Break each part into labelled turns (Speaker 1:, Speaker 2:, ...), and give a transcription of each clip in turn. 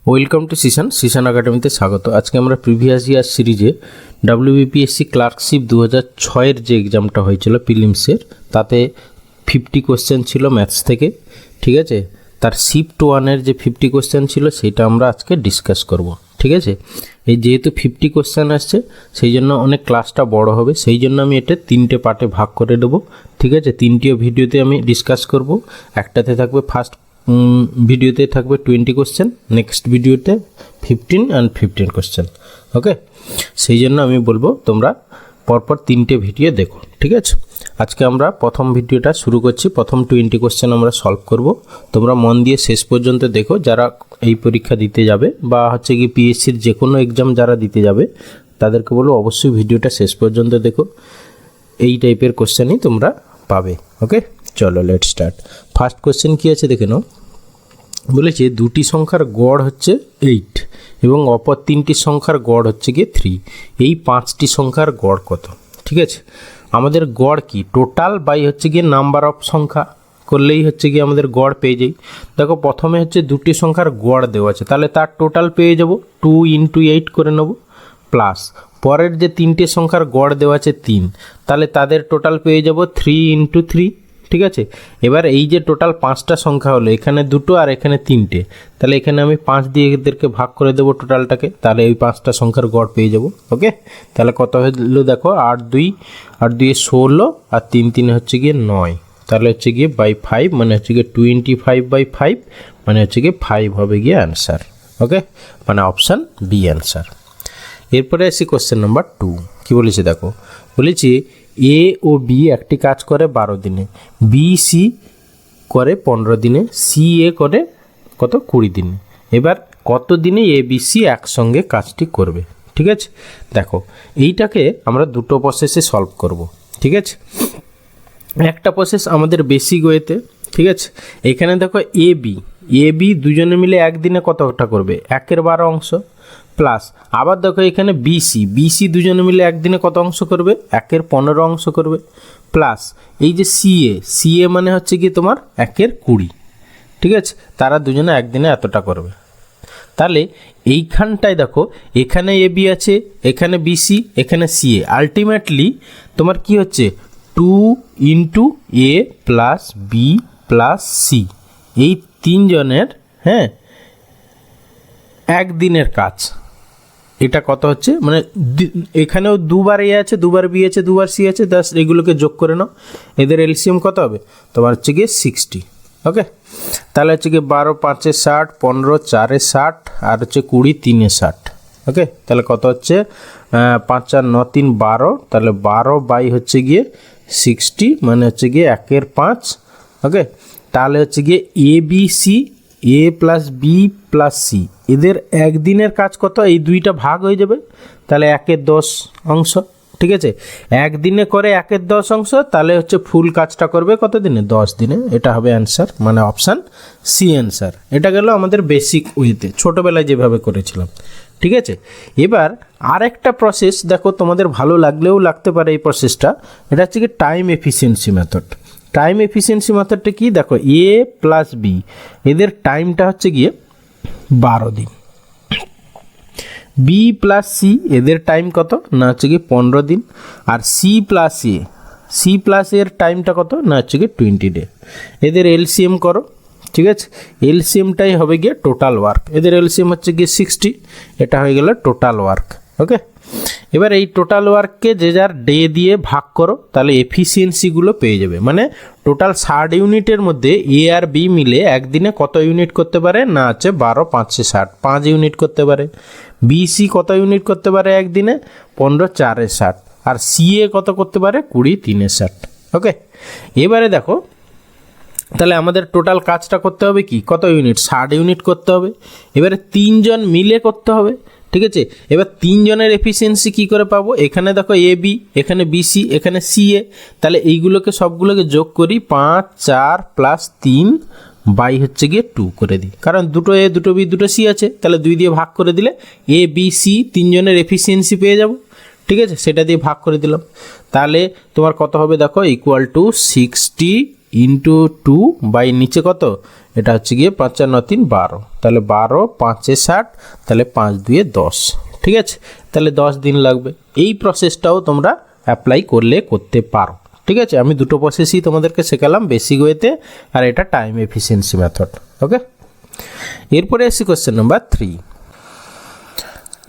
Speaker 1: Welcome to Xishan একাডেমিতে স্বাগত। আজকে আমরা প্রিভিয়াস ইয়ার সিরিজে ডাব্লিউবিপিএসসি ক্লার্কশিপ 2006-এর যে এক্সামটা হয়েছিল প্রিলিমসের, তাতে 50 কোশ্চেন ছিল ম্যাথস থেকে। ঠিক আছে, তার শিফট 1-এর যে 50 কোশ্চেন ছিল সেটা আমরা আজকে ডিসকাস করব। ঠিক আছে, এই যেহেতু 50 কোশ্চেন আসছে সেই জন্য অনেক ক্লাসটা বড় হবে, সেই জন্য আমি এটা 3টে পার্টে ভাগ করে দেবো। ঠিক আছে, 3টিও ভিডিওতে আমি ডিসকাস করব। একটাতে থাকবে ফার্স্ট ভিডিওতে থাকবে 20 কোশ্চেন, নেক্সট ভিডিওতে 15 and 15 কোশ্চেন। ওকে, সেই জন্য আমি বলবো তোমরা পরপর 3টে ভিডিও দেখো। ঠিক আছে, আজকে আমরা প্রথম ভিডিওটা শুরু করছি। প্রথম 20 কোশ্চেন আমরা সলভ করব। তোমরা মন দিয়ে শেষ পর্যন্ত দেখো, যারা এই পরীক্ষা দিতে যাবে বা হচ্ছে কি পিএসসির যে কোনো এক্সাম যারা দিতে যাবে তাদেরকে বলবো অবশ্যই ভিডিওটা শেষ পর্যন্ত দেখো, এই টাইপের কোশ্চেনই তোমরা পাবে। ওকে, চলো লেট স্টার্ট। ফার্স্ট কোশ্চেন কী আছে দেখে নাও। বলেছে দুটি সংখ্যার গড় হচ্ছে 8 এবং অপর 3টি সংখ্যার গড় হচ্ছে গিয়ে 3। এই 5টি সংখ্যার গড় কত? ঠিক আছে, আমাদের গড় কি? টোটাল বাই হচ্ছে গিয়ে নাম্বার অফ সংখ্যা করলেই হচ্ছে গিয়ে আমাদের গড় পেয়ে যাই। দেখো প্রথমে হচ্ছে দুটি সংখ্যার গড় দেওয়া আছে, তাহলে তার টোটাল পেয়ে যাব 2 × 8 করে নেব, প্লাস পরের যে 3টে সংখ্যার গড় দেওয়া আছে 3, তাহলে তাদের টোটাল পেয়ে যাব 3 × 3। ঠিক আছে, এবার এই যে টোটাল 5টা সংখ্যা হলো, এখানে 2টো আর এখানে 3টে, তাহলে এখানে আমি 5 দিয়ে এদেরকে ভাগ করে দেবো টোটালটাকে, তাহলে এই 5টা সংখ্যার গড় পেয়ে যাব। ওকে, তাহলে কত হলো দেখো, 8 2 16 আর 3 3 হচ্ছে গিয়ে 9, তাহলে হচ্ছে গিয়ে বাই 5 মানে হচ্ছে গিয়ে 25/5 মানে হচ্ছে গিয়ে 5 হবে গিয়ে অ্যান্সার। ওকে, মানে অপশান বি অ্যান্সার। এরপরে আসি কোশ্চেন নাম্বার 2। কী বলেছে দেখো, বলেছি এ ও বি একটি কাজ করে 12 দিনে, বি সি করে 15 দিনে, সি এ করে কত 20 দিনে। এবার কত দিনে এ বি সি একসঙ্গে কাজটি করবে? ঠিক আছে, দেখো এইটাকে আমরা দুটো প্রসেসে সলভ করব। ঠিক আছে, একটা প্রসেস আমাদের বেসিক ওয়েতে। ঠিক আছে, এখানে দেখো এ বি দুজনে মিলে একদিনে কতটা করবে? 1/12 অংশ, প্লাস আবার দেখো এখানে বিসি দুজনে মিলে একদিনে কত অংশ করবে? 1/15 অংশ করবে, প্লাস এই যে সি এ মানে হচ্ছে কি তোমার 1/20। ঠিক আছে, তারা দুজনে একদিনে এতটা করবে। তাহলে এইখানটায় দেখো, এখানে এ বি আছে, এখানে বিসি, এখানে সি এ, আলটিমেটলি তোমার কি হচ্ছে 2 × এ প্লাস বি প্লাস সি, এই 3 জনের একদিনের কাজ। এটা কত হচ্ছে, মানে এখানেও 2বার এ আছে, 2বার বি আছে, 2বার সি আছে, জাস্ট এগুলোকে যোগ করে নাও। এদের এলসিএম কত হবে তোমার? হচ্ছে গিয়ে 60। ওকে, তাহলে হচ্ছে গিয়ে 12 5 60, 15 4 60 আর হচ্ছে 20 3 60। ওকে, তাহলে কত হচ্ছে 5 4 9 3 12, তাহলে 12 বাই হচ্ছে গিয়ে 60 মানে হচ্ছে গিয়ে 1/5। ওকে, তাহলে হচ্ছে গিয়ে A B C, A plus B plus C, এদের একদিনের কাজ কত? এই দুইটা ভাগ হয়ে যাবে, তাহলে 1/10 অংশ। ঠিক আছে, একদিনে করে 1/10 অংশ, তাহলে হচ্ছে ফুল কাজটা করবে কত দিনে? 10 দিনে। এটা হবে অ্যান্সার, মানে অপশান সি অ্যান্সার। এটা গেল আমাদের বেসিক ওয়েতে, ছোটোবেলায় যেভাবে করেছিলাম। ঠিক আছে, এবার আরেকটা প্রসেস দেখো, তোমাদের ভালো লাগলেও লাগতে পারে এই প্রসেসটা। এটা হচ্ছে কি time efficiency method. Time efficiency মেথডটা কি দেখো, এ প্লাস বি এদের টাইমটা হচ্ছে গিয়ে 12 দিন, বি প্লাস সি এদের টাইম কত না হচ্ছে গিয়ে 15 দিন, আর সি প্লাস এর টাইমটা কত না হচ্ছে গিয়ে 20 ডে। এদের এলসিএম করো। ঠিক আছে, এলসিএমটাই হবে গিয়ে টোটাল ওয়ার্ক। এদের এলসিএম হচ্ছে গিয়ে 60, এটা হয়ে গেল টোটাল ওয়ার্ক। ওকে, এবার এই টোটাল ওয়ার্ককে যে যার ডে দিয়ে ভাগ করো, তাহলে এফিসিয়েন্সিগুলো পেয়ে যাবে। মানে টোটাল 60 ইউনিটের মধ্যে এ আর বি মিলে একদিনে কত ইউনিট করতে পারে না হচ্ছে 12 5 60, 5 ইউনিট করতে পারে। বিসি কত ইউনিট করতে পারে একদিনে? 15 4 60, আর সি এ কত করতে পারে? 20 3 60। ওকে, এবারে দেখো তাহলে আমাদের টোটাল কাজটা করতে হবে কি, কত ইউনিট? 60 ইউনিট করতে হবে। এবারে 3 জন মিলে করতে হবে। ঠিক আছে, এবার 3 জনের এফিসিয়েন্সি কী করে পাবো? এখানে দেখো এ বি, এখানে বিসি, এখানে সি এ, তাহলে এইগুলোকে সবগুলোকে যোগ করি, 5 4 প্লাস 3 বাই হচ্ছে গিয়ে 2 করে দিই, কারণ দুটো এ দুটো বি দুটো সি আছে, তাহলে 2 দিয়ে ভাগ করে দিলে এ বি সি 3 জনের এফিসিয়েন্সি পেয়ে যাব। ঠিক আছে, সেটা দিয়ে ভাগ করে দিলাম, তাহলে তোমার কত হবে দেখো, ইকুয়াল টু 60 × 2 বাই নিচে কত এটা হচ্ছে গিয়ে 5 4 9 3 12, তাহলে 12 5 60, তাহলে 5 2 10, ঠিক আছে। তাহলে 10 দিন লাগবে। এই প্রসেসটাও তোমরা অ্যাপ্লাই করতে পারো, ঠিক আছে। আমি দুটো প্রসেসই তোমাদেরকে শেখালাম, বেসিক ওয়েতে আর এটা টাইম এফিসিয়েন্সি মেথড। ওকে, এরপরে আসি কোশ্চেন নাম্বার 3।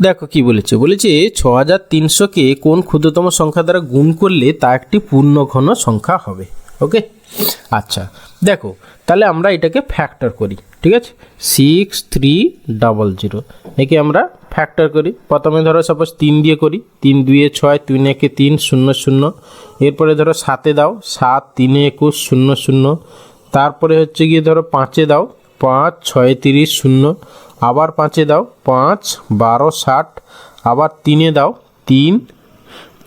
Speaker 1: দেখো কি বলেছে, 6300-কে কোন ক্ষুদ্রতম সংখ্যা দ্বারা গুণ করলে তা একটি পূর্ণঘন সংখ্যা হবে। ওকে, আচ্ছা দেখো তাহলে আমরা এটাকে ফ্যাক্টর করি, ঠিক আছে। 6300, একে আমরা ফ্যাক্টর করি। প্রথমে ধরো সাপোজ 3 দিয়ে করি, 3 2 6, 3 1 3 0 0। এরপরে ধরো 7-এ দাও, 7 3 21 0 0। তারপরে হচ্ছে গিয়ে ধরো 5-এ দাও, 5 6 30 0। আবার 5-এ দাও, 5 12 60। আবার 3-এ দাও, 3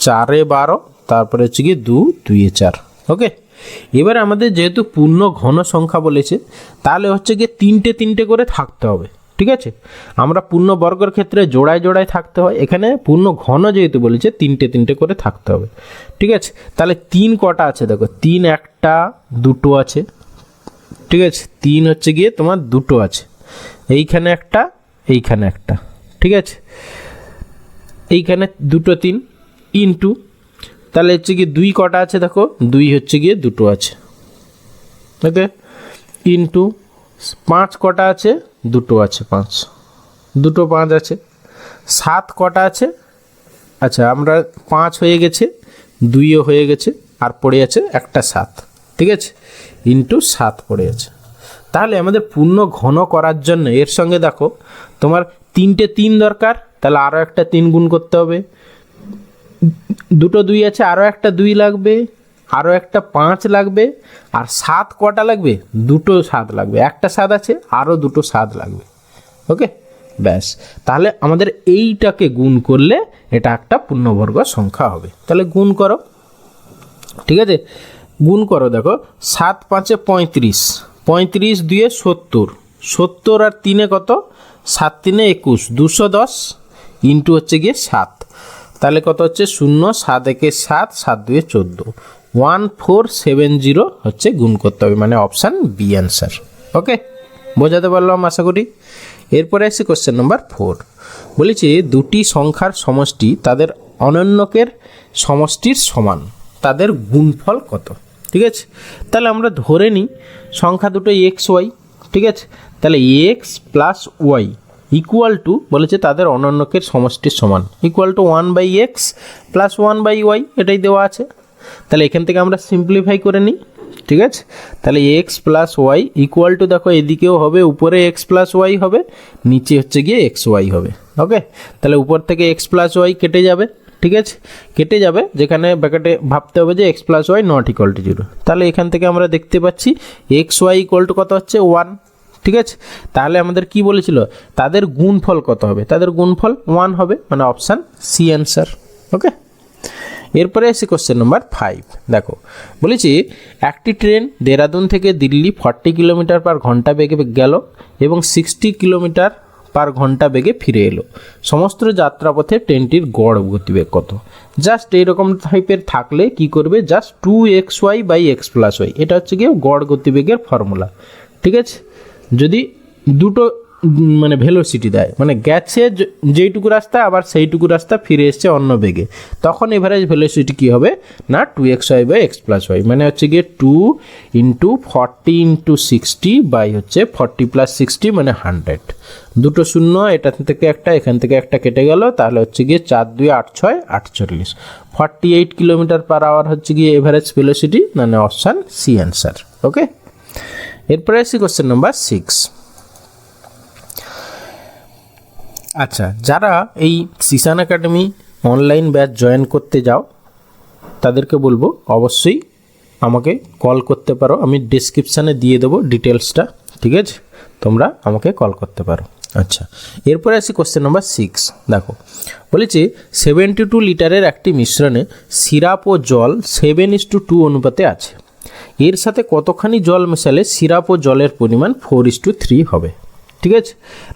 Speaker 1: 4-এ 12। তারপরে হচ্ছে গিয়ে 2 2 4। ওকে, এবারে আমাদের যেহেতু পূর্ণ ঘন সংখ্যা বলেছে, তাহলে হচ্ছে গিয়ে 3টে করে থাকতে হবে, ঠিক আছে। আমরা পূর্ণ বর্গের ক্ষেত্রে জোড়ায় জোড়ায় থাকতে হয়, এখানে পূর্ণ ঘন যেহেতু বলেছে 3টে করে থাকতে হবে, ঠিক আছে। তাহলে 3 কটা আছে দেখো, 3 একটা 2টো আছে, ঠিক আছে। 3 হচ্ছে গিয়ে তোমার 2টো আছে, এইখানে একটা এইখানে একটা, ঠিক আছে। এইখানে 2টো 3 ইন্টু, তাহলে হচ্ছে গিয়ে 2 কটা আছে দেখো, 2 হচ্ছে গিয়ে 2টো আছে, ওকে। ইন্টু 5 কটা আছে, 2টো আছে, 5 2টো 5 আছে। 7 কটা আছে, আচ্ছা আমরা 5 হয়ে গেছে, 2ও হয়ে গেছে, আর পড়ে আছে একটা 7, ঠিক আছে। ইন্টু 7 পড়ে আছে। তাহলে আমাদের পূর্ণ ঘন করার জন্য এর সঙ্গে দেখো তোমার 3টে 3 দরকার, তাহলে আরও একটা 3 গুণ করতে হবে। 2টো 2 আছে, আরও একটা 2 লাগবে, আরও একটা 5 লাগবে। আর 7 কটা লাগবে, 2টো 7 লাগবে, একটা 7 আছে, আরও 2টো 7 লাগবে। ওকে, ব্যাস। তাহলে আমাদের এইটাকে গুণ করলে এটা একটা পূর্ণবর্গ সংখ্যা হবে। তাহলে গুণ করো, ঠিক আছে। গুণ করো, দেখো 7 5 35, 35 2 70, 70 আর 3 কত, 7 3 21, 210 ইন্টু হচ্ছে গিয়ে 7, তাহলে কত হচ্ছে 0 7 1 7, 7 2 14, 1470 হচ্ছে গুণ করতে হবে, মানে অপশান বি অ্যান্সার। ওকে, বোঝাতে পারলাম আশা করি। এরপরে আসি কোশ্চেন নাম্বার 4। বলেছি দুটি সংখ্যার সমষ্টি তাদের অনন্যকের সমষ্টির সমান, তাদের গুণফল কত, ঠিক আছে। তাহলে আমরা ধরে নিই সংখ্যা দুটো এক্স ওয়াই, ঠিক আছে। তাহলে X plus Y equal to, বলেছে তাদের অনন্যকের সমষ্টির সমান, equal to 1/x plus 1/y, এটাই দেওয়া আছে। তাহলে এখান থেকে আমরা সিম্পলিফাই করে নিই, ঠিক আছে। তাহলে X plus Y equal to, দেখো এদিকেও হবে, উপরে এক্স প্লাস ওয়াই হবে, নিচে হচ্ছে গিয়ে এক্স ওয়াই হবে। ওকে, তাহলে উপর থেকে এক্স প্লাস ওয়াই কেটে যাবে, ঠিক আছে, কেটে যাবে, যেখানে ব্র্যাকেটে ভাবতে হবে যে x plus y not equal to 0। তাহলে এখান থেকে আমরা দেখতে পাচ্ছি এক্স ওয়াই ইকুয়াল টু কত হচ্ছে 1, ঠিক আছে। তাহলে আমাদের কি বলেছিল, তাদের গুণফল কত হবে, তাদের গুণফল 1 হবে, মানে অপশান সি অ্যান্সার। ওকে, এরপরে আসি কোশ্চেন নাম্বার 5। দেখো বলেছি একটি ট্রেন দেরাদুন থেকে দিল্লি 40 কিলোমিটার পার ঘন্টা বেগে গেল এবং 60 কিলোমিটার পার ঘন্টা বেগে ফিরে এলো। সমস্ত যাত্রাপথে ট্রেনটির গড় গতিবেগ কত? জাস্ট এইরকম টাইপের থাকলে কি করবে, জাস্ট 2xy/x + y, এটা হচ্ছে গিয়ে গড় গতিবেগের ফর্মুলা, ঠিক আছে। যদি দুটো মানে ভেলোসিটি দেয়, মানে গেছে যেইটুকু রাস্তা আবার সেইটুকু রাস্তা ফিরে এসছে অন্য বেগে, তখন এভারেজ ভেলোসিটি কী হবে না 2xy/x + y, মানে হচ্ছে গিয়ে 2 × 40 × 60 বাই হচ্ছে 40 + 60 মানে 100। দুটো শূন্য, এটা থেকে একটা এখান থেকে একটা কেটে গেল, তাহলে হচ্ছে গিয়ে 4 2 8 6 48, 48 কিলোমিটার পার আওয়ার হচ্ছে গিয়ে এভারেজ ভেলোসিটি, মানে অপশান সি অ্যান্সার। ওকে, এরপরে আসি কোশ্চেন নাম্বার 6। আচ্ছা, যারা এই Sisan academy online batch join করতে যাও তাদেরকে বলবো অবশ্যই আমাকে কল করতে পারো, আমি ডেসক্রিপশানে দিয়ে দেবো ডিটেলসটা, ঠিক আছে, তোমরা আমাকে কল করতে পারো। আচ্ছা, এরপরে আসি কোশ্চেন নাম্বার 6। দেখো বলেছি 72 লিটারের একটি মিশ্রণে সিরাপ ও জল 7:2 অনুপাতে আছে, এর সাথে কতখানি জল মেশালে সিরাপ ও জলের পরিমাণ 4:3 হবে, ঠিক আছে।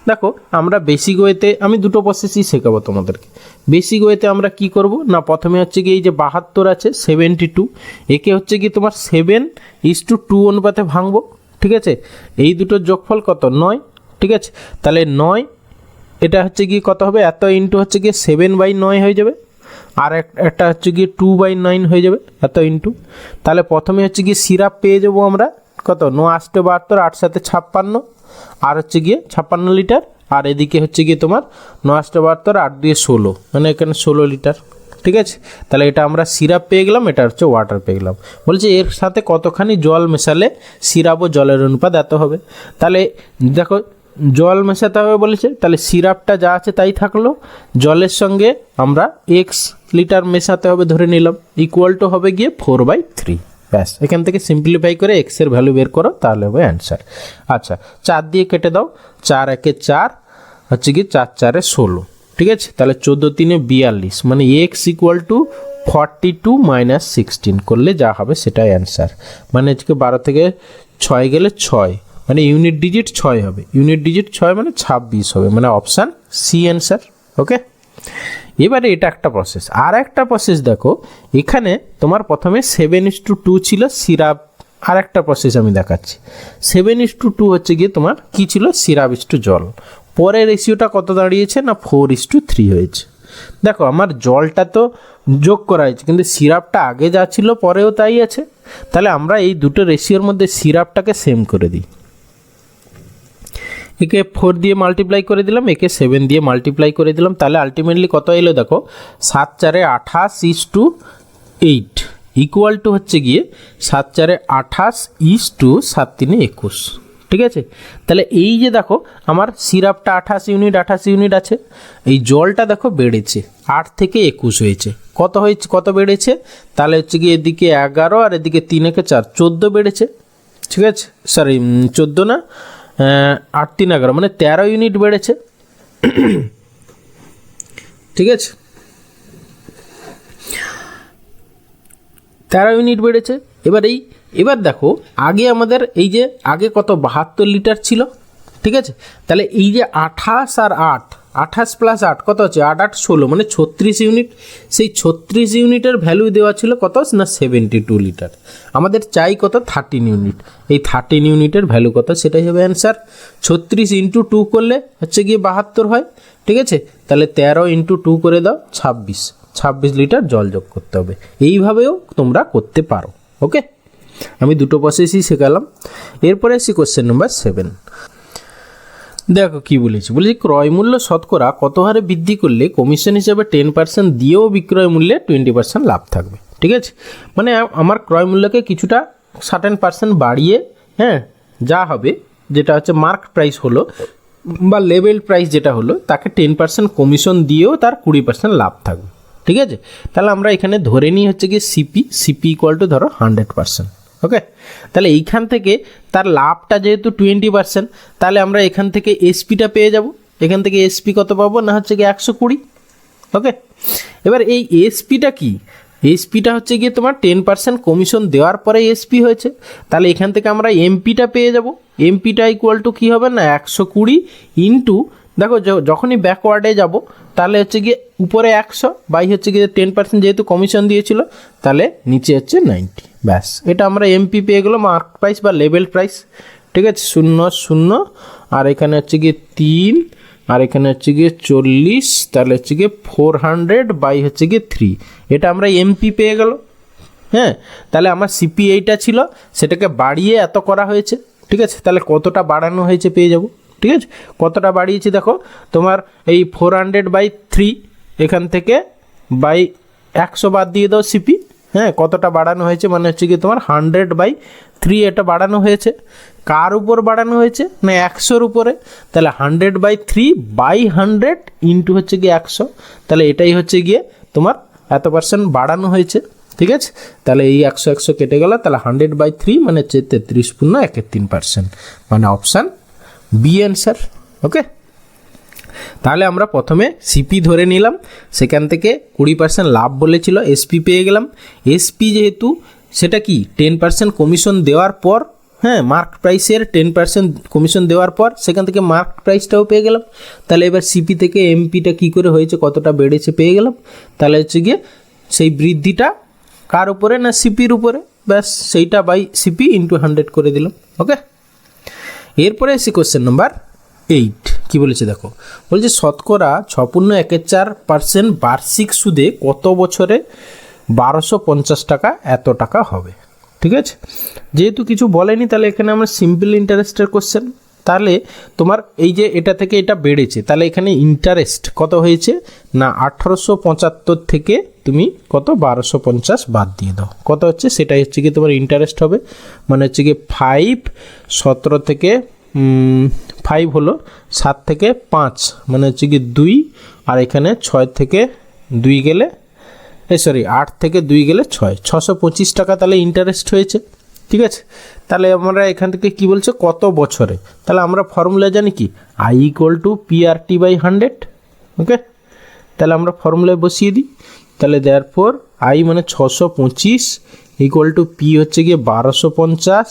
Speaker 1: দেখো আমরা বেসিক ওয়েতে আমি দুটো প্রসেসই শেখাবো তোমাদেরকে। বেসিক ওয়েতে আমরা কি করব না, প্রথমে হচ্ছে কি এই যে 72 আছে 72, একে হচ্ছে কি তোমার 7:2 অনুপাতে ভাঙবো, ঠিক আছে, এই দুটোর যোগফল কত 9, ঠিক আছে, তাহলে 9 এটা হচ্ছে গিয়ে কত হবে, এত ইন্টু হচ্ছে গিয়ে 7/9 হয়ে যাবে, আর একটা হচ্ছে গিয়ে 2/9 হয়ে যাবে, এত ইন্টু। তাহলে প্রথমে হচ্ছে গিয়ে সিরাপ পেয়ে যাবো আমরা কত 9 8 72, 8 7 56, আর হচ্ছে গিয়ে 56 লিটার, আর এদিকে হচ্ছে গিয়ে তোমার 9 8 72, 8 2 16, মানে এখানে 16 লিটার, ঠিক আছে। তাহলে এটা আমরা সিরাপ পেয়ে গেলাম, এটা হচ্ছে ওয়াটার পেয়ে গেলাম। বলছে এর সাথে কতখানি জল মেশালে সিরাপ ও জলের অনুপাত এত হবে। তাহলে দেখো জল মেশাতে হবে বলেছে, তাহলে সিরাপটা যা আছে তাই থাকলো, জলের সঙ্গে আমরা এক্স লিটার মেশাতে হবে ধরে নিলাম, ইকুয়াল টু হবে গিয়ে 4/3। ব্যাস, এখান থেকে সিম্পলিফাই করে এক্সের ভ্যালু বের করো, তাহলে হবে অ্যান্সার। আচ্ছা 4 দিয়ে কেটে দাও, 4 একে 4 হচ্ছে কি 4 4 16, ঠিক আছে। তাহলে 14 3 42, মানে এক্স ইকুয়াল টু 42 - 16 করলে যা হবে সেটাই অ্যান্সার। মানে আজকে 12 থেকে 6 গেলে 6, মানে ইউনিট ডিজিট 6 হবে, ইউনিট ডিজিট 6 মানে 26 হবে, মানে অপশান সি অ্যান্সার। ওকে, এবারে এটা একটা প্রসেস। আর একটা প্রসেস দেখো, এখানে তোমার প্রথমে 7:2 ছিল সিরাপ, আর একটা প্রসেস আমি দেখাচ্ছি। 7:2 হচ্ছে গিয়ে তোমার কি ছিল, সিরাপ ইস টু জল। পরে রেশিওটা কত দাঁড়িয়েছে না 4:3 হয়েছে। দেখো আমার জলটা তো যোগ করা হয়েছে, কিন্তু সিরাপটা আগে যা ছিল পরেও তাই আছে। তাহলে আমরা এই দুটো রেশিওর মধ্যে সিরাপটাকে সেম করে দিই। একে 4 দিয়ে মাল্টিপ্লাই করে দিলাম, একে 7 দিয়ে মাল্টিপ্লাই করে দিলাম, তাহলে আলটিমেটলি কত এলো দেখো, 7 4 28:8 ইকুয়াল টু হচ্ছে গিয়ে 7 4 28 7 3 21, ঠিক আছে। তাহলে এই যে দেখো আমার সিরাপটা 28 ইউনিট আছে, এই জলটা দেখো বেড়েছে 8 থেকে 21 হয়েছে, কত হয়েছে, কত বেড়েছে, তাহলে হচ্ছে গিয়ে এদিকে 11 আর এদিকে 3 একে 4 14 বেড়েছে, ঠিক আছে, সরি 14 না 8 3 11, মানে 13 ইউনিট বেড়েছে, ঠিক আছে, 13 ইউনিট বেড়েছে। এবার দেখো আগে আমাদের এই যে আগে কত 72 লিটার ছিল, ঠিক আছে। তাহলে এই যে 28 আর 8, 28 + 8 কত হচ্ছে, 8 8 16, মানে 36 ইউনিট। সেই 36 ইউনিটের ভ্যালু দেওয়া ছিল কত না 72 লিটার। আমাদের চাই কত 13 ইউনিট, এই 13 ইউনিটের ভ্যালু কত সেটাই হবে অ্যান্সার। 36 × 2 করলে হচ্ছে গিয়ে 72 হয়, ঠিক আছে। তাহলে 13 × 2 করে দাও 26 লিটার জল যোগ করতে হবে। এইভাবেও তোমরা করতে পারো। ওকে, আমি দুটো প্রসেসই শেখালাম। এরপরে আসি কোশ্চেন নাম্বার 7। দেখো কি বলেছি, ক্রয় মূল্য শতকরা কত হারে বৃদ্ধি করলে কমিশন হিসাবে 10% দিয়েও বিক্রয় মূল্যে 20% লাভ থাকবে, ঠিক আছে। মানে আমার ক্রয় মূল্যকে কিছুটা 60% বাড়িয়ে, হ্যাঁ, যা হবে যেটা হচ্ছে মার্ক প্রাইস হলো বা লেভেল প্রাইস যেটা হলো, তাকে 10% কমিশন দিয়েও তার 20% লাভ থাকবে, ঠিক আছে। তাহলে আমরা এখানে ধরে নিই হচ্ছে গিয়ে সিপি ইকুয়াল টু ধরো 100%। ওকে, তাহলে এইখান থেকে তার লাভটা যেহেতু 20%, তাহলে আমরা এখান থেকে এসপিটা পেয়ে যাব। এখান থেকে এসপি কত পাবো না হচ্ছে গিয়ে 120। ওকে, এবার এই এসপিটা কি, এসপিটা হচ্ছে গিয়ে তোমার 10% কমিশন দেওয়ার পরে এসপি হয়েছে। তাহলে এখান থেকে আমরা এমপিটা পেয়ে যাব। এমপিটা ইকুয়াল টু কী হবে না 120 ইন্টু, দেখো যখনই ব্যাকওয়ার্ডে যাব তাহলে হচ্ছে গিয়ে উপরে 100 বাই হচ্ছে গিয়ে 10% যেহেতু কমিশন দিয়েছিল, তাহলে নিচে হচ্ছে 90। ব্যাস, এটা আমরা এমপি পেয়ে গেলো, মার্ক প্রাইস বা লেভেল প্রাইস, ঠিক আছে। 0 0 আর এখানে হচ্ছে গিয়ে 3 আর এখানে হচ্ছে গিয়ে 40, তাহলে হচ্ছে গিয়ে 400 বাই হচ্ছে গিয়ে 3, এটা আমরা এমপি পেয়ে গেল। হ্যাঁ, তাহলে আমার সিপি এইটা ছিল, সেটাকে বাড়িয়ে এত করা হয়েছে, ঠিক আছে। তাহলে কতটা বাড়ানো হয়েছে পেয়ে যাব, ঠিক আছে। কতটা বাড়িয়েছি দেখো, তোমার এই 400/3 এখান থেকে বাই 100 বাদ দিয়ে দাও সিপি, হ্যাঁ, কতটা বাড়ানো হয়েছে মানে হচ্ছে কি তোমার 100/3 এটা বাড়ানো হয়েছে। কার উপর বাড়ানো হয়েছে না 100-র উপরে, তাহলে 100/3/100 ইন্টু হচ্ছে গিয়ে 100, তাহলে এটাই হচ্ছে গিয়ে তোমার এত % বাড়ানো হয়েছে, ঠিক আছে। তাহলে এই 100 কেটে গেল, তাহলে 100/3 মানে হচ্ছে 33.13%, মানে অপশান বি অ্যান্সার। ওকে, তাহলে আমরা প্রথমে সিপি ধরে নিলাম, সেখান থেকে 20% লাভ বলেছিল, এসপি পেয়ে গেলাম। এসপি যেহেতু সেটা কি 10% কমিশন দেওয়ার পর, হ্যাঁ, মার্ক প্রাইসের 10% কমিশন দেওয়ার পর সেখান থেকে মার্ক প্রাইসটাও পেয়ে গেলাম। তাহলে এবার সিপি থেকে এমপিটা কী করে হয়েছে, কতটা বেড়েছে পেয়ে গেলাম। তাহলে হচ্ছে গিয়ে সেই বৃদ্ধিটা কার উপরে না সিপির উপরে, ব্যাস সেইটা বাই সিপি ইন্টু 100 করে দিলাম। ওকে, এরপরে আসি কোশ্চেন নাম্বার 8। কি বলেছে দেখো, বলছে শতকরা 6.14% বার্ষিক সুদে কত বছরে 1250 টাকা এত টাকা হবে। ঠিক আছে, যেহেতু কিছু বলেনি তাহলে এখানে আমরা সিম্পল ইন্টারেস্টের কোশ্চেন। তাহলে তোমার এই যে এটা থেকে এটা বেড়েছে, তাহলে এখানে ইন্টারেস্ট কত হয়েছে না 1875 থেকে তুমি কত 1250 বাদ দিয়ে দাও, কত হচ্ছে সেটাই হচ্ছে কি তোমার ইন্টারেস্ট হবে। মানে হচ্ছে কি 5 17 থেকে 5 হলো 7 থেকে 5 মানে হচ্ছে কি 2, আর এখানে 6 থেকে 2 গেলে 8 থেকে 2 গেলে 6, 625 টাকা তাহলে ইন্টারেস্ট হয়েছে। ঠিক আছে, তাহলে আমরা এখান থেকে কি বলছে কত বছরে, তাহলে আমরা ফর্মুলা জানি কি I = PRT/100। ওকে, তাহলে আমরা ফর্মুলায় বসিয়ে দিই। তাহলে দেয়ারফর I মানে 625 = P হচ্ছে গিয়ে 1250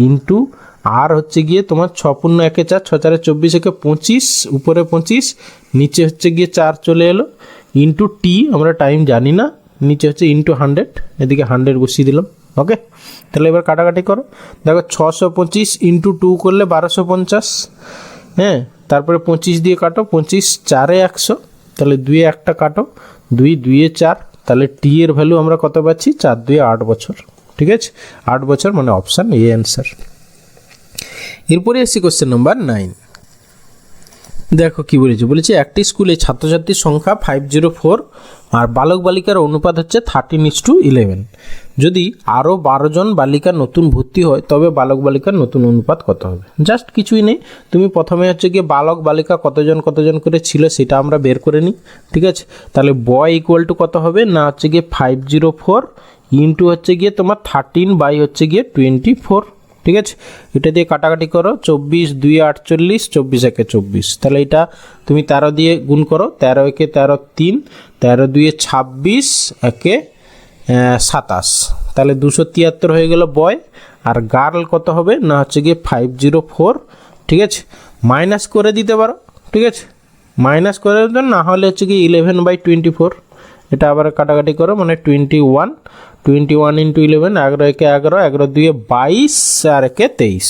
Speaker 1: ইন্টু আর হচ্ছে গিয়ে তোমার 6 × 1 = 4, 6 × 4 = 24, একে 25, উপরে 25, নিচে হচ্ছে গিয়ে 4 চলে এলো, ইন্টু টি আমরা টাইম জানি না, নিচে হচ্ছে ইন্টু 100, এদিকে 100 বসিয়ে দিলাম। ওকে, তাহলে এবার কাটাকাটি করো। দেখো 625 ইন্টু 2 করলে 1250, হ্যাঁ, তারপরে 25 দিয়ে কাটো, 25 4 × 100, তাহলে 2 একটা কাটো, 2 2 4, তাহলে টি এর ভ্যালু আমরা কত পাচ্ছি 4 2 8 বছর। ঠিক আছে, 8 বছর মানে অপশান এ অ্যান্সার। এরপরে আসছি কোশ্চেন নাম্বার 9। দেখো কি বলেছে একটি স্কুলে ছাত্রছাত্রীর সংখ্যা 504 আর বালক বালিকার অনুপাত হচ্ছে 13:11। যদি আরও 12 জন বালিকা নতুন ভর্তি হয় তবে বালক বালিকার নতুন অনুপাত কত হবে। জাস্ট কিছুই নেই, তুমি প্রথমে হচ্ছে গিয়ে বালক বালিকা কতজন করে ছিল সেটা আমরা বের করে নিই। ঠিক আছে, তাহলে বয় = কত হবে না হচ্ছে গিয়ে 504 ইন্টু হচ্ছে গিয়ে তোমার 13 হচ্ছে গিয়ে 24। ঠিক আছে, এটা দিয়ে কাটাকাটি করো, 24 2 48, 24 1 24, তাহলে এটা তুমি 13 দিয়ে গুণ করো, 13 1 13 3, 13 2 26, 1 27, তাহলে 273 হয়ে গেল বয়। আর গার্ল কত হবে না হচ্ছে গিয়ে 504। ঠিক আছে, মাইনাস করে দিতে পারো। ঠিক আছে, মাইনাস করে দিতে না হলে হচ্ছে কি 11/24, এটা আবার কাটাকাটি করো, মানে 21 ইন্টু 11, 11 1 11, 11 2 22, আর 1 23,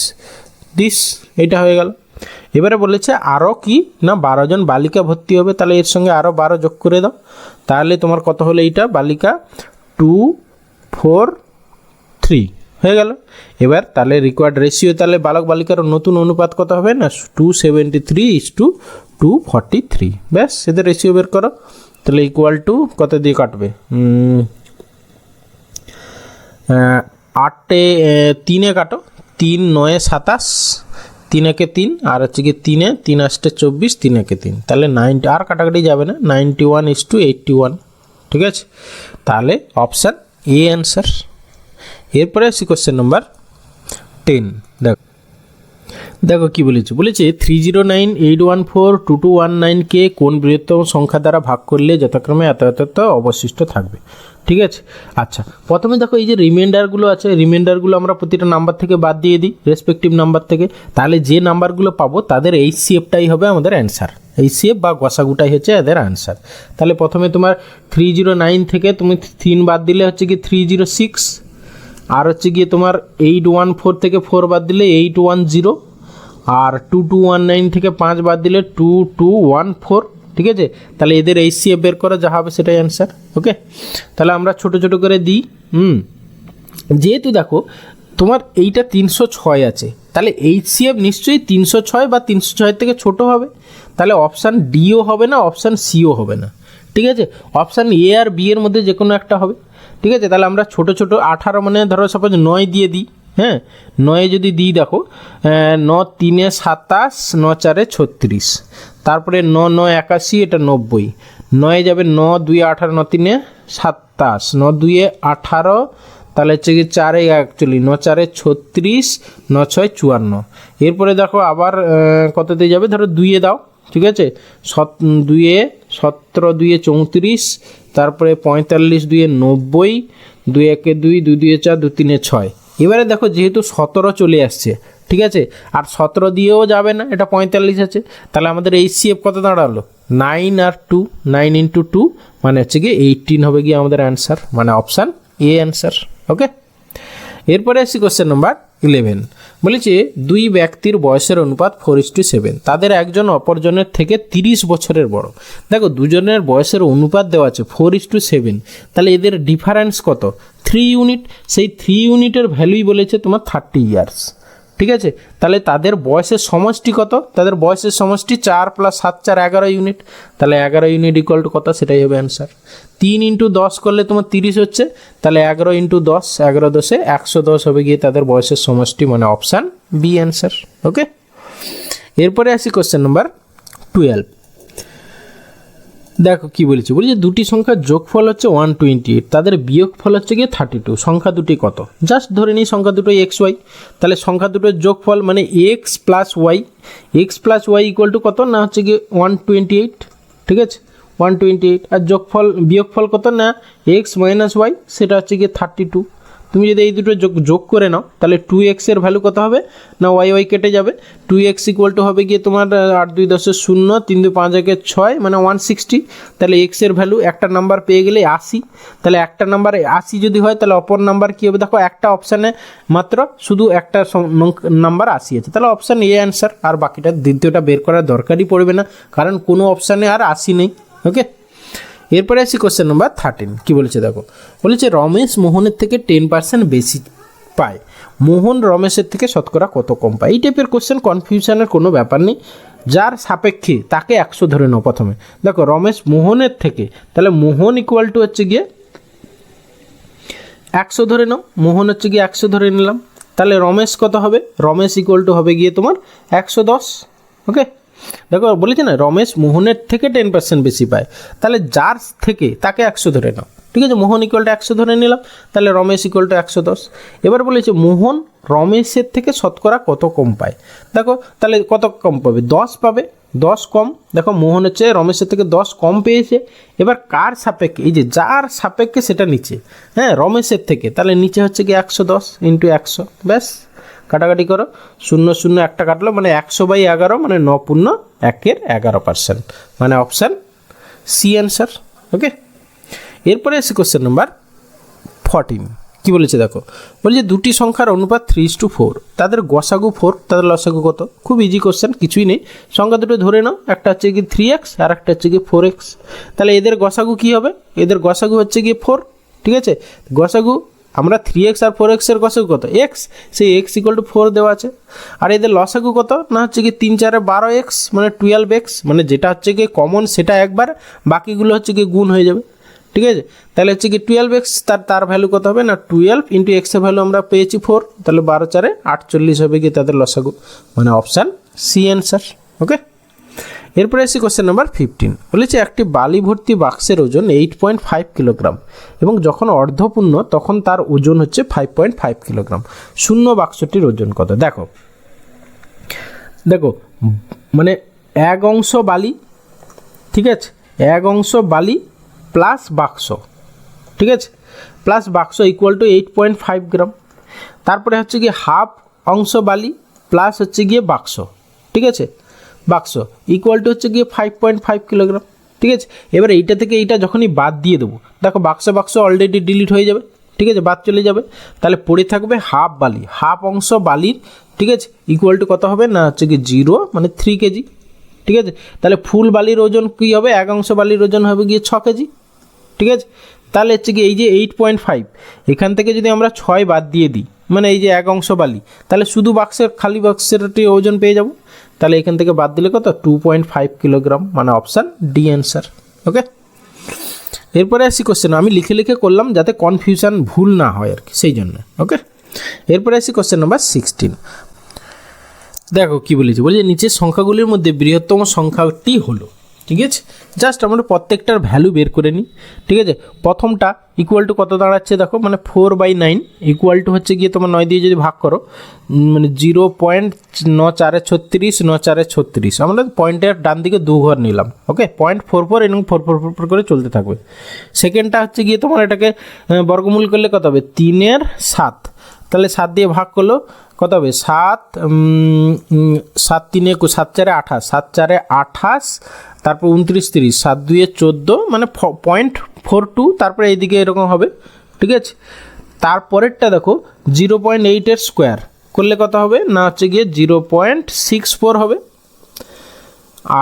Speaker 1: দিস এটা হয়ে গেল। এবারে বলেছে আরও কি না 12 জন বালিকা ভর্তি হবে, তাহলে এর সঙ্গে আরও 12 যোগ করে দাও, তাহলে তোমার কত হলো এইটা বালিকা 2 4 3 হয়ে গেল। এবার তাহলে রিকোয়ার্ড রেশিও, তাহলে বালক বালিকার নতুন অনুপাত কত হবে না 273:243, ব্যাস এদের রেশিও বের করো। তাহলে ইকুয়াল টু কত দিয়ে কাটবে, 8 3 কাটো, 3 9 27, 3 1 3, আর হচ্ছে কি 3 3 8 24, 3 1 3, তাহলে 90 আর কাটাকাটি যাবে না, 91:81। ঠিক আছে, তাহলে অপশান এ অ্যান্সার। এরপরে আসি কোশ্চেন নাম্বার 10। দেখো কি বলেছে 30981422119কে কোন বৃহত্তম সংখ্যা দ্বারা ভাগ করলে যথাক্রমে এত অবশিষ্ট থাকবে। ঠিক আছে, আচ্ছা প্রথমে দেখো এই যে রিমাইন্ডারগুলো আছে, রিমাইন্ডারগুলো আমরা প্রতিটা নাম্বার থেকে বাদ দিয়ে দিই, রেসপেক্টিভ নাম্বার থেকে, তাহলে যে নাম্বারগুলো পাবো তাদের HCFটাই হবে আমাদের অ্যান্সার। HCF বা গসাগুটাই হচ্ছে এদের অ্যান্সার। তাহলে প্রথমে তোমার 309 থেকে তুমি 3 বাদ দিলে হচ্ছে কি 306, আর হচ্ছে গিয়ে তোমার 814 থেকে 4 বাদ দিলে 810, আর 2219 থেকে 5 বাদ দিলে 2214। ঠিক আছে, তাহলে এদের HCF বের করা যা হবে সেটাই অ্যান্সার। ওকে, তাহলে আমরা ছোট ছোট করে দিই। যেহেতু দেখো তোমার এইটা 306 আছে, তাহলে HCF নিশ্চয়ই 306 বা 306 থেকে ছোট হবে, তাহলে অপশান ডিও হবে না, অপশান সিও হবে না। ঠিক আছে, অপশান এ আর বি এর মধ্যে যে কোনো একটা হবে। ঠিক আছে, তাহলে আমরা ছোট ছোট 18 মানে ধরো সাপোজ 9 দিয়ে দিই। হ্যাঁ, 9 যদি দিই দেখো 9 3 27, 9 4 36, তারপরে 9 9 81, এটা 90, 9 যাবে 9 2 18, 9 3 27, 9 2 18, তাহলে হচ্ছে কি 4 41, 9 4 36, 9 6 54। এরপরে দেখো আবার কততে যাবে, ধরো 2 দাও। ঠিক আছে, 2 17, 2 34, তারপরে 45, 2 90, 2 1 2, 2 2 4, 2 3 6। এবারে দেখো যেহেতু 17 চলে আসছে, ঠিক আছে, আর 17 দিয়েও যাবে না, এটা 45 আছে, তাহলে আমাদের HCF কত দাঁড়ালো 9 আর 2, 9 × 2 মানে হচ্ছে গিয়ে 18 হবে গিয়ে আমাদের অ্যান্সার, মানে অপশান এ অ্যান্সার। ওকে, এরপরে আসি কোশ্চেন নাম্বার 11 বলেছে দুই ব্যক্তির বয়সের অনুপাত 4:7, তাদের একজন অপরজনের থেকে 30 বছরের বড়। দেখো দুজনের বয়সের অনুপাত দেওয়া আছে 4:7, তাহলে এদের ডিফারেন্স কত? 3 ইউনিট। সেই 3 ইউনিটের ভ্যালুই বলেছে তোমার 30 ইয়ার্স। ঠিক আছে, তাহলে তাদের বয়সের সমষ্টি কত? তাদের বয়সের সমষ্টি 4 + 7 = 11 ইউনিট। তাহলে 11 ইউনিট ইকুয়াল টু কত? সেটাই হবে অ্যান্সার। 3 × 10 করলে তোমার 30 হচ্ছে, তাহলে 11 × 10, 11 10 110 হবে গিয়ে তাদের বয়সের সমষ্টি, মানে অপশান বি অ্যান্সার। ওকে, এরপরে আসি কোশ্চেন নাম্বার 12। দেখো কি বলেছে, বলেছে দুটি সংখ্যার যোগফল হচ্ছে 128, তাদের বিয়োগফল হচ্ছে গিয়ে 32। সংখ্যা দুটি কত? জাস্ট ধরে নিই সংখ্যা দুটো এক্স ওয়াই, তাহলে সংখ্যা দুটোর যোগফল মানে x plus y, x plus Y equal to কত? না হচ্ছে গিয়ে 128। ঠিক আছে, 128। আর বিয়োগফল কত? না এক্স মাইনাস ওয়াই, সেটা হচ্ছে গিয়ে 32। তুমি যদি এই দুটো যোগ করে নাও তাহলে 2x এর ভ্যালু কত হবে? না ওয়াই কেটে যাবে, 2x ইকুয়াল টু হবে গিয়ে তোমার 8 2 10 0, 3 2 5 1 6, মানে 160। তাহলে x এর ভ্যালু একটা নাম্বার পেয়ে গেলে 80। তাহলে একটা নাম্বার 80 যদি হয় তাহলে অপর নাম্বার কী হবে? দেখো একটা অপশানে মাত্র শুধু একটা নাম্বার 80 আছে, তাহলে অপশান এ অ্যান্সার। আর বাকিটা দ্বিতীয়টা বের করার দরকারই পড়বে না, কারণ কোনো অপশানে আর 80 নেই। ওকে, এরপরে আসি কোশ্চেন নাম্বার 13। কী বলেছে দেখো, বলেছে রমেশ মোহনের থেকে 10% বেশি পায়, মোহন রমেশের থেকে শতকরা কত কম পায়? এই টাইপের কোশ্চেন, কনফিউশনের কোনো ব্যাপার নেই। যার সাপেক্ষে তাকে 100 ধরে নাও প্রথমে। দেখো রমেশ মোহনের থেকে, তাহলে মোহন ইকুয়াল টু হচ্ছে গিয়ে 100 ধরে নাও, মোহন হচ্ছে গিয়ে 100 ধরে নিলাম। তাহলে রমেশ কত হবে? রমেশ ইকুয়াল টু হবে গিয়ে তোমার 110। ওকে, দেখো বলেছে না রমেশ মোহনের থেকে 10% বেশি পায়, তাহলে যার থেকে তাকে 100 ধরে নাও। ঠিক আছে, মোহন ইকুয়াল টু 100 ধরে নিলাম, তাহলে রমেশ ইকুয়াল টু 110। এবার বলেছে মোহন রমেশের থেকে শতকরা কত কম পায়। দেখো তাহলে কত কম পাবে? 10 পাবে, 10 কম। দেখো মোহন হচ্ছে রমেশের থেকে 10 কম পেয়েছে। এবার কার সাপেক্ষে? এই যে যার সাপেক্ষে সেটা নিচে, হ্যাঁ রমেশের থেকে, তাহলে নিচে হচ্ছে কি 110 × 100। ব্যাস, কাটাকাটি করো, 0 0 একটা কাটলো, মানে 100/11, মানে 9.1-11%, মানে অপশান সি অ্যান্সার। ওকে, এরপরে এসে কোশ্চেন নাম্বার 14। কী বলেছে দেখো, বলছে দুটি সংখ্যার অনুপাত 3:4, তাদের গসাগু 4, তাদের লসাগু কত? খুব ইজি কোশ্চেন, কিছুই নেই। সংখ্যা দুটো ধরে নাও, একটা হচ্ছে কি 3x আর একটা হচ্ছে কি 4x। তাহলে এদের গসাগু কী হবে? এদের গসাগু হচ্ছে গিয়ে 4। ঠিক আছে, গসাগু আমরা 3x আর 4x এর গসাগু কত? x, সেই x ইকুয়াল টু 4 দেওয়া আছে। আর এদের লসাগু কত? না হচ্ছে কি 3 4 12x, মানে 12x, মানে যেটা হচ্ছে কি কমন সেটা একবার, বাকিগুলো হচ্ছে কি গুণ হয়ে যাবে। ঠিক আছে, তাহলে হচ্ছে কি 12x, তার ভ্যালু কত হবে? না 12 × x এর ভ্যালু আমরা পেয়েছি 4, তাহলে 12 4 48 হবে কি তাদের লসাগু, মানে অপশান সি অ্যান্সার। ওকে, এরপরে আসি কোশ্চেন নাম্বার 15। বলেছে একটি বালি ভর্তি বাক্সের ওজন 8.5 কিলোগ্রাম এবং যখন অর্ধপূর্ণ তখন তার ওজন হচ্ছে 5.5 কিলোগ্রাম। শূন্য বাক্সটির ওজন কত? দেখো দেখো মানে 1 অংশ বালি, ঠিক আছে, 1 অংশ বালি প্লাস বাক্স, ঠিক আছে, প্লাস বাক্স ইকুয়াল টু 8.5 গ্রাম। তারপরে হচ্ছে গিয়ে হাফ অংশ বালি প্লাস হচ্ছে গিয়ে বাক্স, ঠিক আছে, বাক্স ইকুয়াল টু হচ্ছে গিয়ে 5.5 কিলোগ্রাম। ঠিক আছে, এবার এইটা থেকে এইটা যখনই বাদ দিয়ে দেবো, দেখো বাক্স অলরেডি ডিলিট হয়ে যাবে। ঠিক আছে, বাদ চলে যাবে, তাহলে পড়ে থাকবে হাফ বালি, হাফ অংশ বালির, ঠিক আছে, ইকুয়াল টু কত হবে? না হচ্ছে কি 0, মানে 3 কেজি। ঠিক আছে, তাহলে ফুল বালির ওজন কী হবে? 1 অংশ বালির ওজন হবে গিয়ে 6 কেজি। ঠিক আছে, তাহলে হচ্ছে কি এই যে 8.5, এখান থেকে যদি আমরা 6 বাদ দিয়ে দিই, মানে এই যে 1 অংশ বালি, তাহলে শুধু খালি বাক্সের ওজন পেয়ে যাব। তাহলে এখান থেকে বাদ দিলে কত? 2.5 কিলোগ্রাম, মানে অপশান ডি অ্যান্সার। ওকে, এরপরে আসি কোশ্চেন, আমি লিখে লিখে করলাম যাতে কনফিউশন ভুল না হয় আর কি, সেই জন্য। ওকে, এরপরে আসি কোশ্চেন নাম্বার 16। দেখো কী বলেছে, বলছে নিচের সংখ্যাগুলির মধ্যে বৃহত্তম সংখ্যাটি হলো, ঠিক আছে, জাস্ট আমরা প্রত্যেকটার ভ্যালু বের করে নিই। ঠিক আছে, প্রথমটা ইকুয়াল টু কত দাঁড়াচ্ছে দেখো, মানে 4/9 ইকুয়াল টু হচ্ছে গিয়ে তোমার 9 দিয়ে যদি ভাগ করো, মানে 0.9436, 9436, আমরা পয়েন্টের ডান দিকে 2 ঘর নিলাম। ওকে, 0.44 এবং 4 করে চলতে থাকবে। সেকেন্ডটা হচ্ছে গিয়ে তোমার এটাকে বর্গমূল করলে কত হবে? 3 এর 7, তাহলে 7 দিয়ে ভাগ করলো কত হবে? 7 7 3 21, 7 4 28, 7 4 28, তারপর 29 30, 7 2 14, মানে 0.42, তারপরে এইদিকে এরকম হবে। ঠিক আছে, তারপরেরটা দেখো 0.8 এর স্কোয়ার, করলে কত হবে না হচ্ছে গিয়ে 0.64 হবে,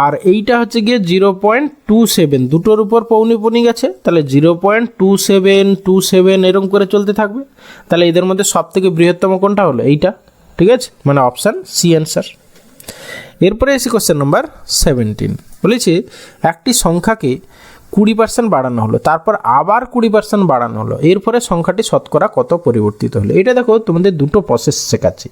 Speaker 1: আর এইটা হচ্ছে গিয়ে 0.27, দুটোর উপর পৌনি গেছে, তাহলে 0.2727 এরকম করে চলতে থাকবে। তাহলে এদের মধ্যে সব থেকে বৃহত্তম কোনটা হলো এইটা, ঠিক আছে, মানে অপশান সি অ্যান্সার। এরপরে এসে কোশ্চেন নাম্বার 17, বলেছে একটি সংখ্যাকে 20% বাড়ানো হলো, তারপর আবার 20% বাড়ানো হলো, এরপরে সংখ্যাটি শতকরা কত পরিবর্তিত হলো। এটা দেখো তোমাদের দুটো প্রসেস শেখাচ্ছি।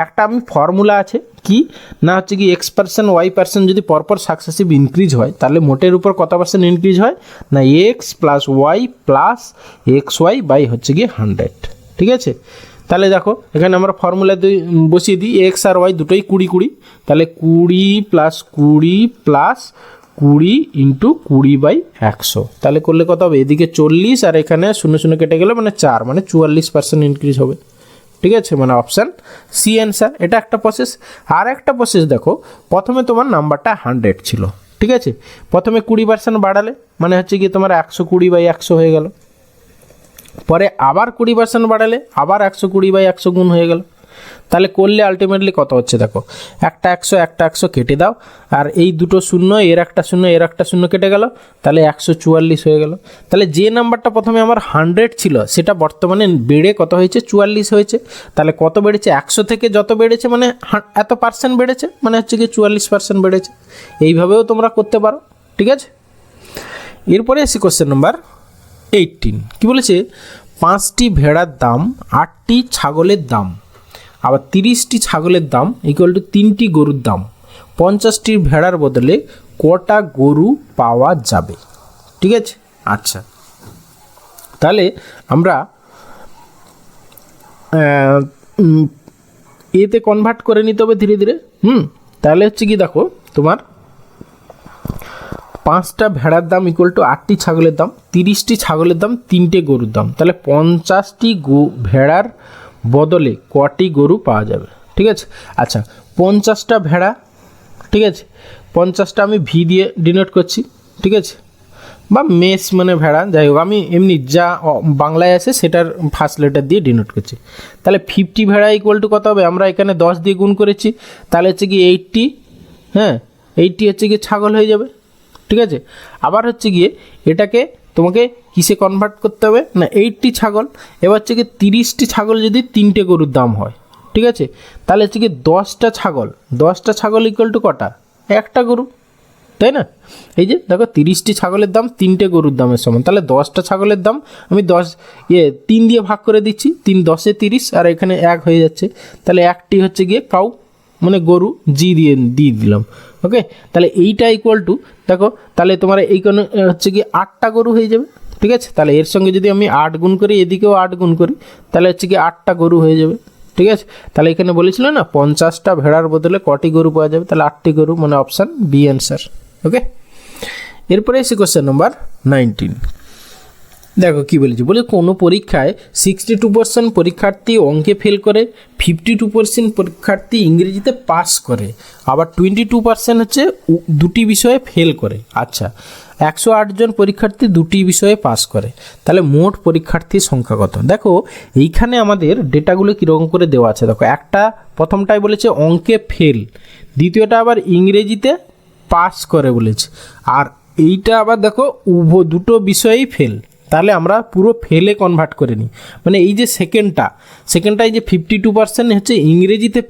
Speaker 1: একটা আমি ফর্মুলা আছে কি না হচ্ছে কি X% Y% যদি পরপর সাকসেসিভ ইনক্রিজ হয় তাহলে মোটের উপর কত পার্সেন্ট ইনক্রিজ হয় না X plus y plus XY by হচ্ছে গিয়ে 100, ঠিক আছে। তাহলে দেখো এখানে আমরা ফর্মুলা বসিয়ে দিই, X আর Y দুটোই 20 তাহলে 20 প্লাস 20 প্লাস 20 ইন্টু 20/100, তাহলে করলে কত হবে এদিকে 40 আর এখানে 0 কেটে গেলে মানে 4, মানে 44% ইনক্রিজ হবে, ঠিক আছে, মানে অপশান সি অ্যান্সার। এটা একটা প্রসেস। আর একটা প্রসেস দেখো, প্রথমে তোমার নাম্বারটা 100 ছিল, ঠিক আছে, প্রথমে 20% বাড়ালে মানে হচ্ছে কি তোমার 120/100 হয়ে গেল, পরে আবার 20% বাড়ালে আবার 120/100 গুণ হয়ে গেল, তাহলে করলে আলটিমেটলি কত হচ্ছে দেখো, একটা 100 কেটে দাও, আর এই দুটো শূন্য, এর একটা শূন্য এর একটা শূন্য কেটে গেল, তাহলে 144 হয়ে গেল। তাহলে যে নাম্বারটা প্রথমে আমার 100 ছিল সেটা বর্তমানে বেড়ে কত হয়েছে 44 হয়েছে। তাহলে কত বেড়েছে 100 থেকে যত বেড়েছে মানে এত পার্সেন্ট বেড়েছে, মানে হচ্ছে কি 44% বেড়েছে। এইভাবেও তোমরা করতে পারো, ঠিক আছে। এরপরে আসি কোশ্চেন নাম্বার 18, কি বলেছে 5টি ভেড়ার দাম 8টি ছাগলের দাম, আবার 30টি ছাগলের দাম ইকুয়াল টু 3টি গরুর দাম, 50টি ভেড়ার বদলে কটা গরু পাওয়া যাবে, ঠিক আছে। আচ্ছা, তাহলে আমরা এতে কনভার্ট করে নিতে হবে ধীরে ধীরে। তাহলে হচ্ছে কি দেখো তোমার 5টা ভেড়ার দাম ইকুয়াল টু 8টি ছাগলের দাম, 30টি ছাগলের দাম, 3টে গরুর দাম, তাহলে 50টি ভেড়ার বদলে কটি গরু পাওয়া যাবে, ঠিক আছে। আচ্ছা, 50টা ভেড়া, ঠিক আছে, 50টা আমি ভি দিয়ে ডিনোট করছি, ঠিক আছে, বা মেষ মানে ভেড়া, যাই হোক আমি এমনি যা বাংলায় আছে সেটার ফার্স্ট লেটার দিয়ে ডিনোট করছি। তাহলে 50 ভেড়া ইকুয়াল টু কত হবে, আমরা এখানে 10 দিয়ে গুণ করেছি, তাহলে হচ্ছে কি 80, হ্যাঁ 80 হচ্ছে গিয়ে ছাগল হয়ে যাবে, ঠিক আছে। আবার হচ্ছে গিয়ে এটাকে তোমাকে কিসে কনভার্ট করতে হবে না 80 ছাগল, এবার হচ্ছে কি 30টি ছাগল যদি 3টে গরুর দাম হয়, ঠিক আছে, তাহলে হচ্ছে কি 10টা ছাগল ইকুয়াল টু কটা, একটা গরু, তাই না। এই যে দেখো 30টি ছাগলের দাম 3টে গরুর দামের সমান, তাহলে 10টা ছাগলের দাম আমি 3 দিয়ে ভাগ করে দিচ্ছি, 3 10 30 আর এখানে 1 হয়ে যাচ্ছে, তাহলে একটি হচ্ছে গিয়ে কাউ মানে গরু জি দিয়ে দিলাম, ওকে। তাহলে এইটা ইকুয়াল টু দেখো, তাহলে তোমার এই কোনো হচ্ছে কি 8টা গরু হয়ে যাবে, ঠিক আছে। তাহলে এর সঙ্গে যদি আমি 8 গুণ করি, এদিকেও 8 গুণ করি, তাহলে হচ্ছে কি 8টা গরু হয়ে যাবে, ঠিক আছে। তাহলে এখানে বলেছিল না 50টা ভেড়ার বদলে কটি গরু পাওয়া যাবে, তাহলে 8টি গরু, মানে অপশান বি অ্যান্সার, ওকে। এরপরে এসে কোশ্চেন নাম্বার 19, দেখো কি বলেছি, বলে কোনো পরীক্ষায় 62% পরীক্ষার্থী অঙ্কে ফেল করে, 52% পরীক্ষার্থী ইংরেজিতে পাস করে, আবার 22% হচ্ছে দুটি বিষয়ে ফেল করে। আচ্ছা, 108 জন পরীক্ষার্থী দুটি বিষয়ে পাস করে, তাহলে মোট পরীক্ষার্থীর সংখ্যা কত। দেখো এইখানে আমাদের ডেটাগুলো কীরকম করে দেওয়া আছে, দেখো একটা প্রথমটাই বলেছে অঙ্কে ফেল, দ্বিতীয়টা আবার ইংরেজিতে পাস করে বলেছে, আর এইটা আবার দেখো দুটো বিষয়েই ফেল, তাহলে আমরা পুরো ফেলে কনভার্ট করে নিই, মানে এই যে সেকেন্ডটা এই যে 52% হচ্ছে ইংরেজিতে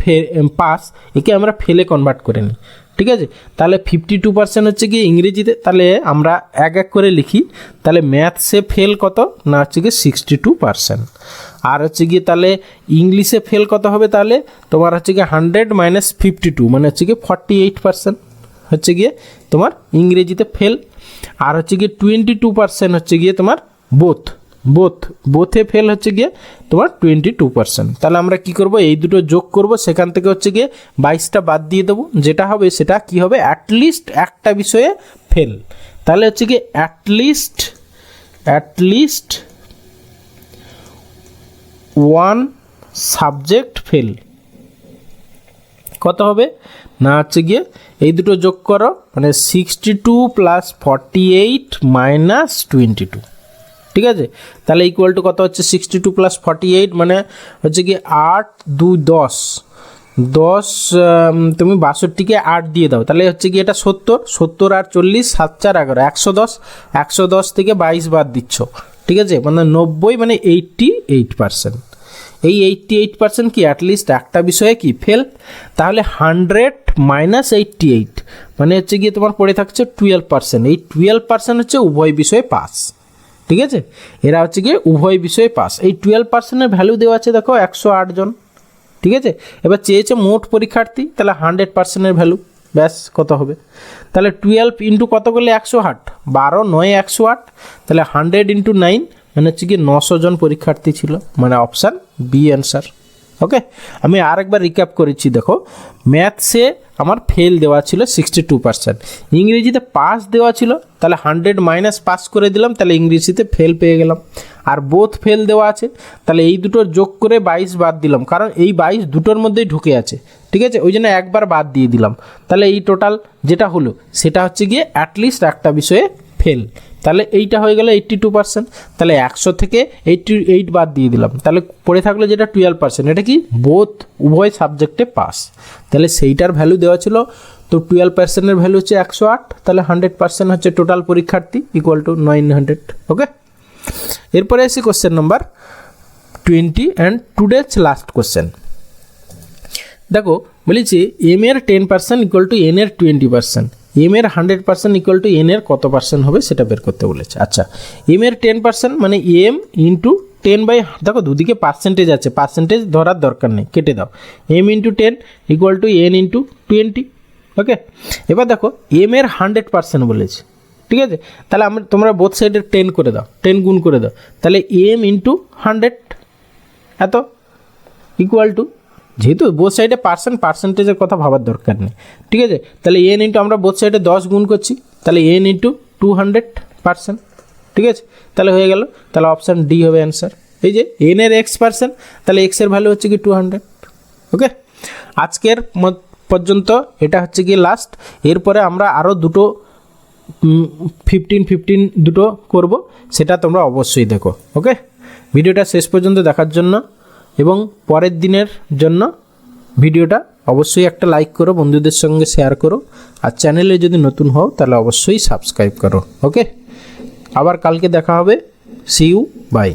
Speaker 1: পাস, একে আমরা ফেলে কনভার্ট করে নিই, ঠিক আছে। তাহলে 52% হচ্ছে কি ইংরেজিতে, তাহলে আমরা এক এক করে লিখি, তাহলে ম্যাথসে ফেল কত না হচ্ছে কি 62%, আর হচ্ছে গিয়ে তাহলে ইংলিশে ফেল কত হবে, তাহলে তোমার হচ্ছে গিয়ে 100 মাইনাস 52 মানে হচ্ছে গিয়ে 48% হচ্ছে গিয়ে তোমার ইংরেজিতে ফেল, আর হচ্ছে গিয়ে 22% হচ্ছে গিয়ে তোমার বোথে ফেল হচ্ছে গিয়ে তোমার 22%। তাহলে আমরা কি করব, এই দুটো যোগ করব, সেখান থেকে হচ্ছে গিয়ে 22টা বাদ দিয়ে দেবো, যেটা হবে সেটা কি হবে অ্যাটলিস্ট একটা বিষয়ে ফেল, তাহলে হচ্ছে গিয়ে অ্যাটলিস্ট ওয়ান সাবজেক্ট ফেল, কত হবে না হচ্ছে গিয়ে এই দুটো যোগ করো, মানে 62 + 48 - 22, ঠিক আছে, তাহলে ইকুয়াল টু কত হচ্ছে 62 + 48 মানে হচ্ছে কি 8 2 10 10 তুমি 62কে 8 দিয়ে দাও, তাহলে হচ্ছে কি এটা 70 70 আর 40 7 4 11 110 110 থেকে 22 বাদ দিচ্ছ, ঠিক আছে, মানে 90 মানে 88%। এই 88% কি অ্যাটলিস্ট একটা বিষয়ে কি ফেল, তাহলে 100 - 88 মানে হচ্ছে গিয়ে তোমার পড়ে থাকছে 12%। এই 12% হচ্ছে উভয় বিষয়ে পাস, ঠিক আছে, এরা হচ্ছে গিয়ে উভয় বিষয়ে পাস। এই 12%-এর ভ্যালু দেওয়া আছে দেখো 108 জন, ঠিক আছে। এবার চেয়েছে মোট পরীক্ষার্থী, তাহলে 100%-এর ভ্যালু ব্যাস কত হবে, তাহলে 12 ইন্টু কত করলে 108, 12 9 108, তাহলে 100 ইন্টু 9 মানে হচ্ছে কি 900 জন পরীক্ষার্থী ছিল, মানে অপশান বি অ্যান্সার। ওকে, আমি আরেকবার রিক্যাপ করেছি, দেখো ম্যাথসে আমার ফেল দেওয়া ছিল 62%, ইংরেজিতে পাস দেওয়া ছিল, তাহলে 100 মাইনাস পাস করে দিলাম, তাহলে ইংরেজিতে ফেল পেয়ে গেলাম। আর বোথ ফেল দেওয়া আছে, তাহলে এই দুটো যোগ করে 22 বাদ দিলাম, কারণ এই 22 দুটোর মধ্যেই ঢুকে আছে, ঠিক আছে, ওই জন্য একবার বাদ দিয়ে দিলাম। তাহলে এই টোটাল যেটা হলো সেটা হচ্ছে গিয়ে অ্যাটলিস্ট একটা বিষয়ে ফেল, তাহলে এইটা হয়ে গেল 82%। তাহলে 100 থেকে 88 বাদ দিয়ে দিলাম, তাহলে পড়ে থাকলো যেটা 12%, এটা কি বোথ উভয় সাবজেক্টে পাস, তাহলে সেইটার ভ্যালু দেওয়া ছিল। তো 12%-এর ভ্যালু হচ্ছে 108, তাহলে 100% হচ্ছে টোটাল পরীক্ষার্থী ইকুয়াল টু 900। ওকে, এরপরে আসি question number 20 and today's last question. দেখো বলেছি এম এর 10% ইকুয়াল টু এন এর 20%, এম এর 100% ইকুয়াল টু এন এর কত পার্সেন্ট হবে সেটা বের করতে বলেছে। আচ্ছা, এম এর 10% মানে এম ইন্টু 10 দেখো দুদিকে পার্সেন্টেজ আছে, পার্সেন্টেজ ধরার দরকার নেই, কেটে দাও, m into 10 equal to n into 20। Okay, এবার দেখো এম এর 100% বলেছে, ঠিক আছে, তাহলে তোমরা বোথ সাইডে 10 করে দাও, 10 গুণ করে দাও, তাহলে এম ইন্টু 100 এত ইকুয়াল টু, যেহেতু বোথ সাইডে পার্সেন্টেজের কথা ভাবার দরকার নেই, ঠিক আছে, তাহলে এন ইন্টু আমরা বোথ সাইডে 10 গুণ করছি, তাহলে এন ইন্টু 200%, ঠিক আছে, তাহলে হয়ে গেল, তাহলে অপশান ডি হবে অ্যান্সার। এই যে এন এর X%, তাহলে এক্স এর ভ্যালু হচ্ছে কি 200। ওকে, আজকের পর্যন্ত এটা হচ্ছে কি লাস্ট, এরপরে আমরা আরও দুটো 15 দুটো করব, সেটা তোমরা অবশ্যই দেখো। ওকে, ভিডিওটা শেষ পর্যন্ত দেখার জন্য এবং পরের দিনের জন্য ভিডিওটা অবশ্যই একটা লাইক করো, বন্ধুদের সঙ্গে শেয়ার করো, আর চ্যানেলে যদি নতুন হও তাহলে অবশ্যই সাবস্ক্রাইব করো। ওকে, আবার কালকে দেখা হবে, সি ইউ, বাই।